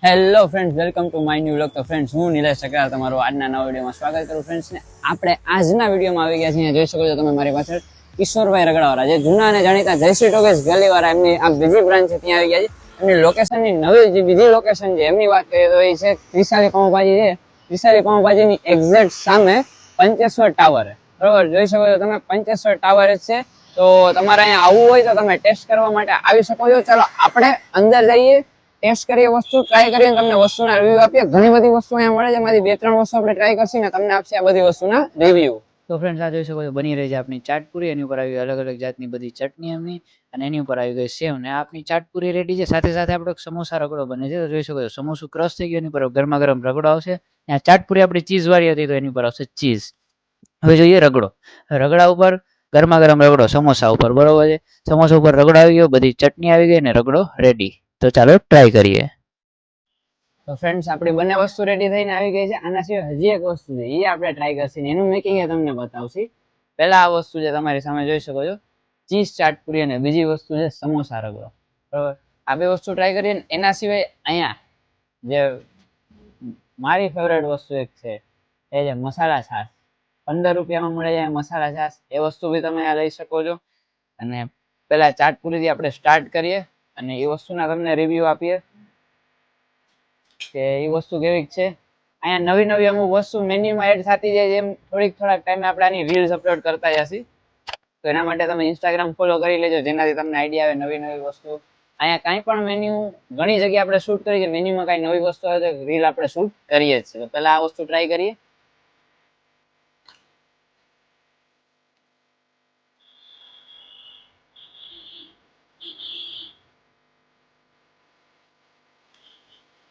Hello friends, welcome to my new vlog. તો friends, હું નિલેશ સકરા તમારું આજના નવા વિડીયોમાં સ્વાગત કરું. ફ્રેન્ડ્સ ને આપણે આજના વિડીયોમાં આવી ગયા છીએ. જોઈ શકો છો તમે મારી પાછળ કિશોરભાઈ રગડાવાળા, જે જૂના અને જાણીતા જયશ્રી ટોકીઝ ગલીવાળા, એમની આ બીજી બ્રાન્ચ છે, ત્યાં આવી ગયા છે. એમની લોકેશનની નવી જે બીજી લોકેશન છે એમની વાત કરીએ તો એ છે ત્રિશાલી પાઉંભાજી છે. ત્રિશાલી પાઉંભાજીની એક્ઝેક્ટ સામે પંચેશ્વર ટાવર, બરોબર જોઈ શકો છો તમે, પંચેશ્વર ટાવર જ છે. તો તમારે અહીંયા આવવું હોય તો તમે ટેસ્ટ કરવા માટે આવી શકો છો. ચાલો આપણે અંદર જઈએ, ટેસ્ટ કરીએ, વસ્તુ ટ્રાય કરીએ, તમને વસ્તુના રિવ્યુ આપીએ. ઘણી બધી વસ્તુ અહીંયા મળે છે, એમાંથી 2-3 વસ્તુ આપણે ટ્રાય કરશું ને તમને આપશે આ બધી વસ્તુના રિવ્યુ. તો ફ્રેન્ડ્સ, આ જોઈ શકો છો બની રહી છે આપણી ચાટપુરી. એની ઉપર આવી અલગ અલગ જાતની બધી ચટણી એમની, અને એની ઉપર આવી ગઈ સેવ. ને આપણી ચાટપુરી રેડી છે. સાથે સાથે આપણો સમોસા રગડો બને છે. તો જોઈ શકો છો સમોસું ક્રશ થઈ ગયું, એની ઉપર ગરમા ગરમ રગડો આવશે. ત્યાં ચાટપુરી આપણી ચીઝ વાળી હતી, તો એની ઉપર આવશે ચીઝ. હવે જોઈએ રગડો. રગડા ઉપર ગરમા ગરમ રગડો સમોસા ઉપર, બરોબર છે. સમોસા ઉપર રગડો આવી ગયો, બધી ચટણી આવી ગઈ, ને રગડો રેડી. તો ચાલો ટ્રાય કરીએ. તો ફ્રેન્ડ્સ, આપણી બંને વસ્તુ રેડી થઈને આવી ગઈ છે. આના સિવાય હજી એક વસ્તુ છે, એ આપણે ટ્રાય કરશું, એનું મેકિંગ તમને બતાવશે. પહેલા આ વસ્તુ છે તમારી સામે જોઈ શકો છો, ચીઝ ચાટપુરી, અને બીજી વસ્તુ છે સમોસા રગડો, બરોબર. આ બે વસ્તુ ટ્રાય કરીએ. એના સિવાય અહીંયા જે મારી ફેવરેટ વસ્તુ એક છે, એ છે મસાલા છાશ. 15 રૂપિયામાં મળે છે મસાલા છાશ. એ વસ્તુ બી તમે આ લઈ શકો છો. અને પેલા ચાટપુરીથી આપણે સ્ટાર્ટ કરીએ અને એ વસ્તુના તમને રિવ્યુ આપીએ કે એ વસ્તુ કેવી છે. અહીંયા નવી નવી અમુક વસ્તુ મેન્યુમાં એડ થતી જાય, જેમ થોડાક ટાઈમે આપણે આની રીલ્સ અપલોડ કરતા જશું. તો એના માટે તમે ઇન્સ્ટાગ્રામ ફોલો કરી લેજો, જેનાથી તમને આઈડિયા આવે નવી નવી વસ્તુ. અહીંયા કાંઈ પણ મેન્યુ ઘણી જગ્યાએ આપણે શૂટ કરીએ છીએ, મેન્યુમાં કાંઈ નવી વસ્તુ આવે તો રીલ આપણે શૂટ કરીએ જ છીએ. તો પહેલા આ વસ્તુ ટ્રાય કરીએ.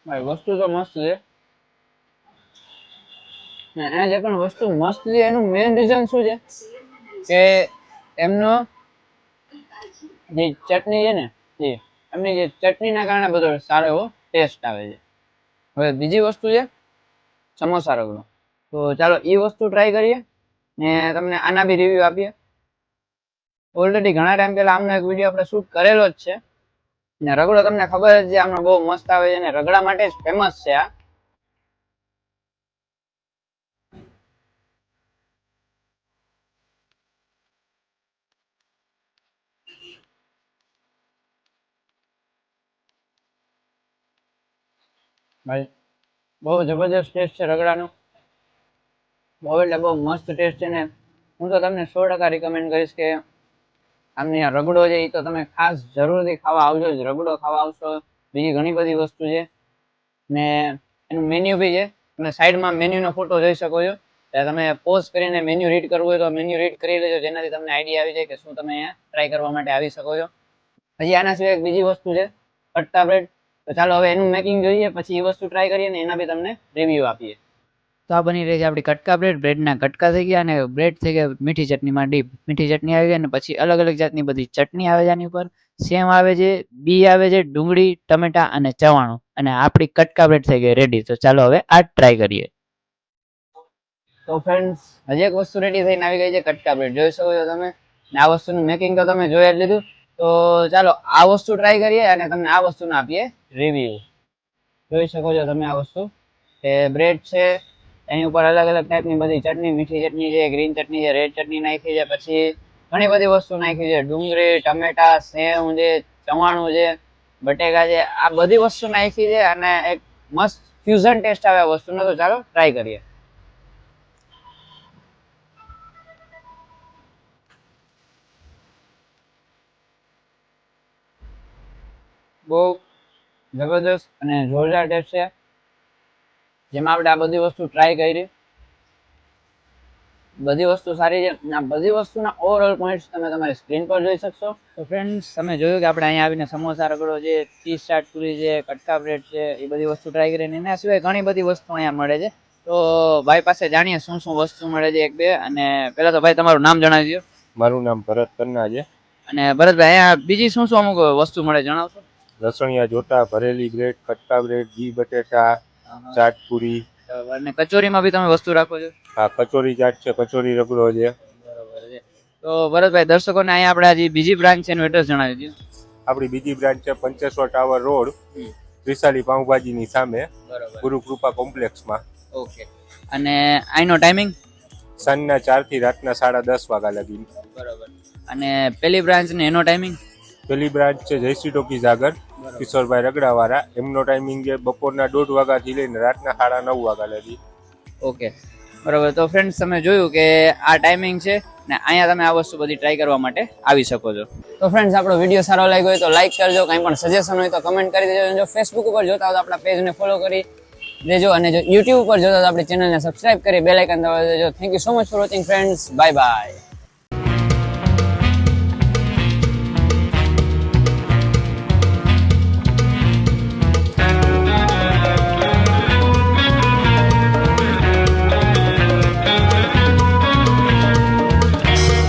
ભાઈ વસ્તુ તો મસ્ત છે. અહીંયા જે પણ વસ્તુ મસ્ત છે એનું મેઇન રીઝન શું છે કે એમનો જે ચટણી છે ને, એમની જે ચટણીના કારણે બધો સારો એવો ટેસ્ટ આવે છે. હવે બીજી વસ્તુ છે સમોસા રગડો. તો ચાલો એ વસ્તુ ટ્રાય કરીએ ને તમને આના બી રિવ્યુ આપીએ. ઓલરેડી ઘણા ટાઈમ પહેલા આમનો એક વિડીયો આપણે શૂટ કરેલો જ છે, ને રગડો તમને ખબર જ છે આમનો બહુ મસ્ત આવે છે, અને રગડા માટે જ ફેમસ છે આ. ભાઈ બહુ જબરજસ્ત ટેસ્ટ છે રગડાનો, બહુ એટલે બહુ મસ્ત ટેસ્ટ છે. ને હું તો તમને 100% રિકમેન્ડ કરીશ કે આમની આ રગડો છે એ તો તમે ખાસ જરૂરથી ખાવા આવજો જ. રગડો ખાવા આવશો. બીજી ઘણી બધી વસ્તુ છે, ને એનું મેન્યુ બી છે. તમે સાઈડમાં મેન્યુનો ફોટો જોઈ શકો છો. ત્યારે તમે પોઝ કરીને મેન્યુ રીડ કરવું હોય તો મેન્યુ રીડ કરી લેજો, જેનાથી તમને આઈડિયા આવી જાય કે શું તમે અહીંયા ટ્રાય કરવા માટે આવી શકો છો. પછી આના સિવાય એક બીજી વસ્તુ છે કટકા બ્રેડ. તો ચાલો હવે એનું મેકિંગ જોઈએ, પછી એ વસ્તુ ટ્રાય કરીએ ને એના બી તમને રિવ્યુ આપીએ. તો આ બની રહી છે આપણી કટકા બ્રેડ. બ્રેડના કટકા થઈ ગયા, અને બ્રેડ થઈ ગયા મીઠી ચટણીમાં ડીપ. મીઠી ચટણી આવી ગઈ, અને પછી અલગ અલગ જાતની બધી ચટણી આવે છે આની ઉપર. સેમ આવે છે, બી આવે છે, ડુંગળી, ટમેટા અને ચવાણું, અને આપણી કટકા બ્રેડ થઈ ગઈ રેડી. તો ચાલો હવે આ ટ્રાય કરીએ. તો ફ્રેન્ડ્સ, હજી એક વસ્તુ રેડી થઈને આવી ગઈ છે કટકા બ્રેડ. જોઈ શકો છો તમે, ને આ વસ્તુનું મેકિંગ તો તમે જોઈ જ લીધું. તો ચાલો આ વસ્તુ ટ્રાય કરીએ અને તમને આ વસ્તુનો આપીએ રિવ્યુ. જોઈ શકો છો તમે આ વસ્તુ કે બ્રેડ છે, એની ઉપર અલગ અલગ ટાઈપની બધી ચટણી, મીઠી ચટણી છે, ગ્રીન ચટણી છે, રેડ ચટણી નાખી છે, પછી ઘણી બધી વસ્તુ નાખી છે, ડુંગળી, ટમેટા, સેવ છે, ચવાણું છે, બટેકા છે, આ બધી વસ્તુ નાખી છે, અને એક મસ્ત ફ્યુઝન ટેસ્ટ આવે આ વસ્તુનો. તો ચાલો ટ્રાય કરીએ. બહુ જબરદસ્ત અને જોરદાર ટેસ્ટ છે, જેમાં આપણે આ બધી વસ્તુ ટ્રાય કરી. બધી વસ્તુ સારી છે. આ બધી વસ્તુના ઓવરઓલ પોઈન્ટ્સ તમે તમારી સ્ક્રીન પર જોઈ શકશો. તો ફ્રેન્ડ્સ, તમે જોયું કે આપણે અહીંયા આવીને સમોસા રગડો છે, ચીઝ ચાટપુરી છે, કટકા બ્રેડ છે, એ બધી વસ્તુ ટ્રાય કરીને એના સિવાય ઘણી બધી વસ્તુ અહીંયા મળે છે. તો ભાઈ પાસે જાણીએ શું શું વસ્તુ મળે છે એક બે. અને પહેલા તો ભાઈ તમારું નામ જણાવી દો. મારું નામ ભરત કન્ના છે. અને ભરતભાઈ, અહીંયા બીજી શું શું અમુક વસ્તુ મળે જણાવશો? લસણિયા જોતા, ભરેલી બ્રેડ, કટકા બ્રેડ, ઘી બટેટા, ચાટપુરી. અને કચોરીમાં બી તમે વસ્તુ રાખો છો? હા, કચોરી ચાટ છે, કચોરી રગડો છે. બરોબર છે. તો ભરતભાઈ, દર્શકોને અહીંયા આપણે હજી બીજી બ્રાન્ચ છે એનું એડ્રેસ જણાવી દો. આપણી બીજી બ્રાન્ચ છે પંચેશ્વર ટાવર રોડ, ત્રિશાલી પાઉંભાજીની સામે બરોબર. ગુરુ કૃપા કોમ્પ્લેક્સમાં. ઓકે. અને આઈનો ટાઈમિંગ? સાંજના 4 થી રાતના 10:30 વાગ્યા લગી. બરોબર. અને પેલી બ્રાન્ચ ને એનો ટાઈમિંગ? પેલી બ્રાન્ચ છે જયશ્રી ટોકીઝ આગળ, કિશોરભાઈ રગડાવાળા. એમનો ટાઈમિંગ છે બપોરના 1:30 વાગ્યાથી લઈને રાતના 9:30 વાગ્યા લગી. ઓકે બરોબર. તો ફ્રેન્ડ્સ તમે જોયું કે આ ટાઈમિંગ છે ને અહીંયા તમે આ વસ્તુ બધી ટ્રાય કરવા માટે આવી શકો છો. તો ફ્રેન્ડ્સ આપણો વિડીયો સારો લાગ્યો હોય તો લાઈક કરજો, કંઈ પણ સજેશન હોય તો કમેન્ટ કરી દેજો. જો ફેસબુક ઉપર જોતા હો તો આપણા પેજને ફોલો કરી દેજો અને જો યુટ્યુબ ઉપર જોતા હો તો આપણી ચેનલને સબસ્ક્રાઇબ કરી બેલ આઇકન દબાવી દેજો. Thank you so much for watching friends. Bye bye.